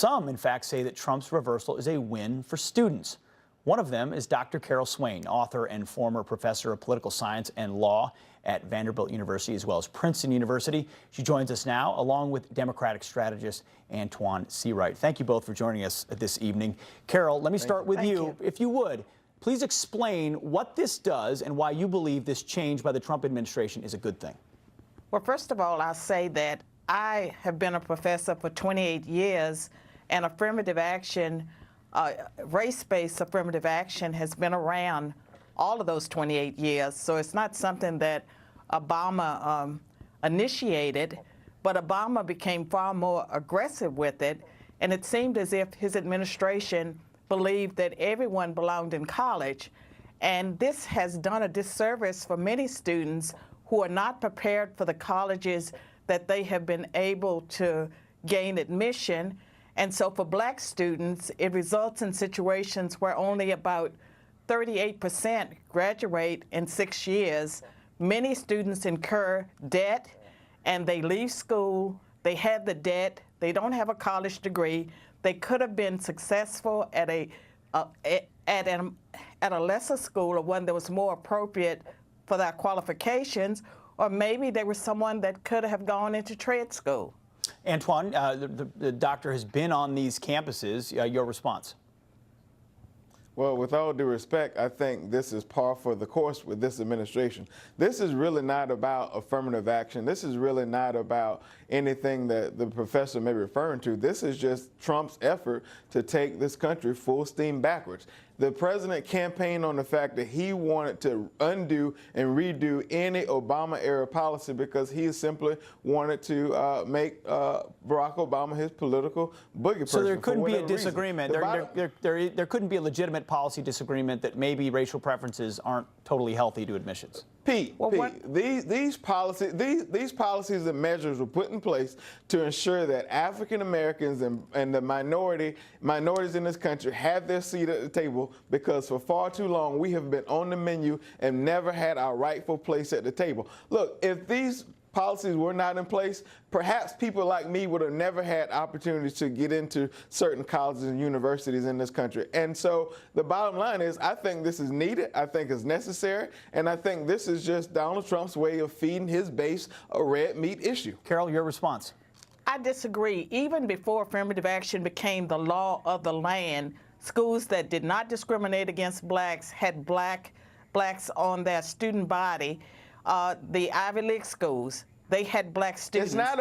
Some, in fact, say that Trump's reversal is a win for students. One of them is Dr. Carol Swain, author and former professor of political science and law at Vanderbilt University, as well as Princeton University. She joins us now, along with Democratic strategist Antoine Seawright. Thank you both for joining us this evening. Carol, let me start with you. If you would, please explain what this does and why you believe this change by the Trump administration is a good thing. Well, first of all, I'll say that I have been a professor for 28 years, and affirmative action, race-based affirmative action has been around all of those 28 years. So it's not something that Obama initiated, but Obama became far more aggressive with it, and it seemed as if his administration believed that everyone belonged in college. And this has done a disservice for many students who are not prepared for the colleges that they have been able to gain admission. And so for black students, it results in situations where only about 38% graduate in 6 years. Many students incur debt and they leave school, they have the debt, they don't have a college degree. They could have been successful at a lesser school, or one that was more appropriate for their qualifications, or maybe they were someone that could have gone into trade school. Antoine, the doctor has been on these campuses. Your response? Well, with all due respect, I think this is par for the course with this administration. This is really not about affirmative action. This is really not about anything that the professor may be referring to. This is just Trump's effort to take this country full steam backwards. The president campaigned on the fact that he wanted to undo and redo any Obama-era policy because he simply wanted to make Barack Obama his political boogie person. So there couldn't be a disagreement. There couldn't be a legitimate policy disagreement that maybe racial preferences aren't totally healthy to admissions. Pete, these policies and measures were put in place to ensure that African Americans and the minorities in this country have their seat at the table, because for far too long we have been on the menu and never had our rightful place at the table. Look, if these policies were not in place, perhaps people like me would have never had opportunities to get into certain colleges and universities in this country. And so the bottom line is, I think this is needed, I think it's necessary, and I think this is just Donald Trump's way of feeding his base a red meat issue. Carol, your response? I disagree. Even before affirmative action became the law of the land, schools that did not discriminate against blacks had blacks on their student body. The Ivy League schools, they had black students. It's not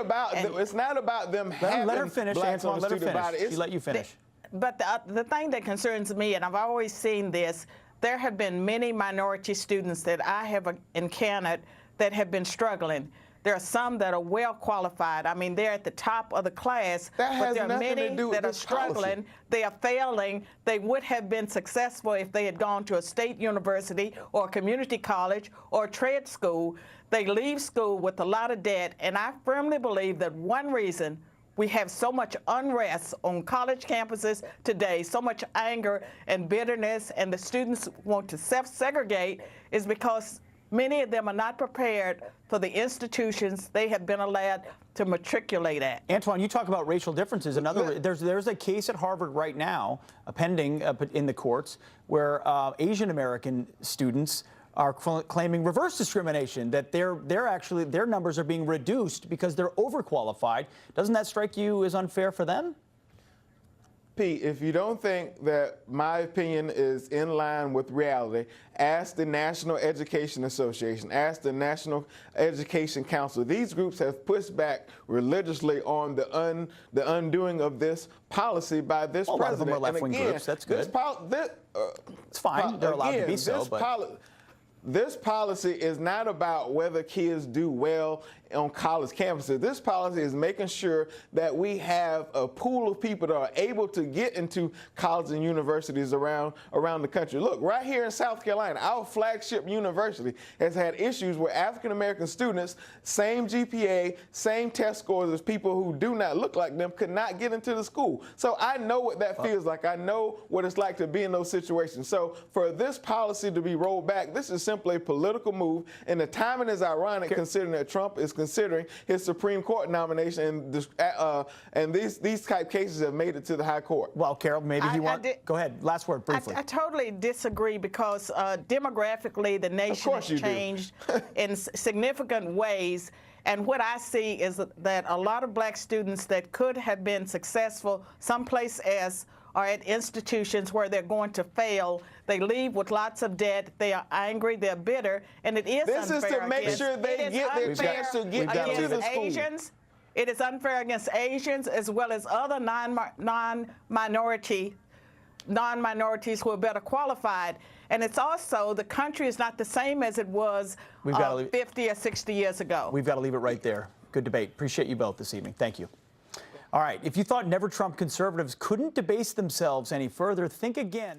about them having let her finish, blacks Antoine, on the let her student finish. body. She let you finish. But the thing that concerns me, and I've always seen this, there have been many minority students that I have encountered that have been struggling. There are some that are well qualified. I mean, they're at the top of the class, but there are many that are struggling. They are failing. They would have been successful if they had gone to a state university or a community college or a trade school. They leave school with a lot of debt, and I firmly believe that one reason we have so much unrest on college campuses today, so much anger and bitterness, and the students want to self-segregate, is because many of them are not prepared for the institutions they have been allowed to matriculate at. Antoine, you talk about racial differences. There's a case at Harvard right now, pending in the courts, where Asian American students are claiming reverse discrimination, that their numbers are being reduced because they're overqualified. Doesn't that strike you as unfair for them? Pete, if you don't think that my opinion is in line with reality, ask the National Education Association, ask the National Education Council. These groups have pushed back religiously on the undoing of this policy by this president. A lot of them are left-wing groups. That's good. It's fine. They're allowed to be so. This policy is not about whether kids do well on college campuses. This policy is making sure that we have a pool of people that are able to get into colleges and universities around the country. Look, right here in South Carolina, our flagship university has had issues where African-American students, same GPA, same test scores as people who do not look like them, could not get into the school. So I know what that feels like. I know what it's like to be in those situations. So for this policy to be rolled back, this is simply a political move, and the timing is ironic considering that Trump is considering his Supreme Court nomination, and these type cases have made it to the High Court. Well, Carol, maybe you want. Go ahead. Last word, briefly. I totally disagree because demographically the nation has changed in significant ways. And what I see is that a lot of black students that could have been successful someplace else are at institutions where they're going to fail. They leave with lots of debt. They are angry. They're bitter. And it is unfair. This is to make sure they get their chance to get to the school. Asians. It is unfair against Asians as well as other non-minorities who are better qualified. And it's also, the country is not the same as it was 50 or 60 years ago. We've got to leave it right there. Good debate. Appreciate you both this evening. Thank you. All right, if you thought Never Trump conservatives couldn't debase themselves any further, think again.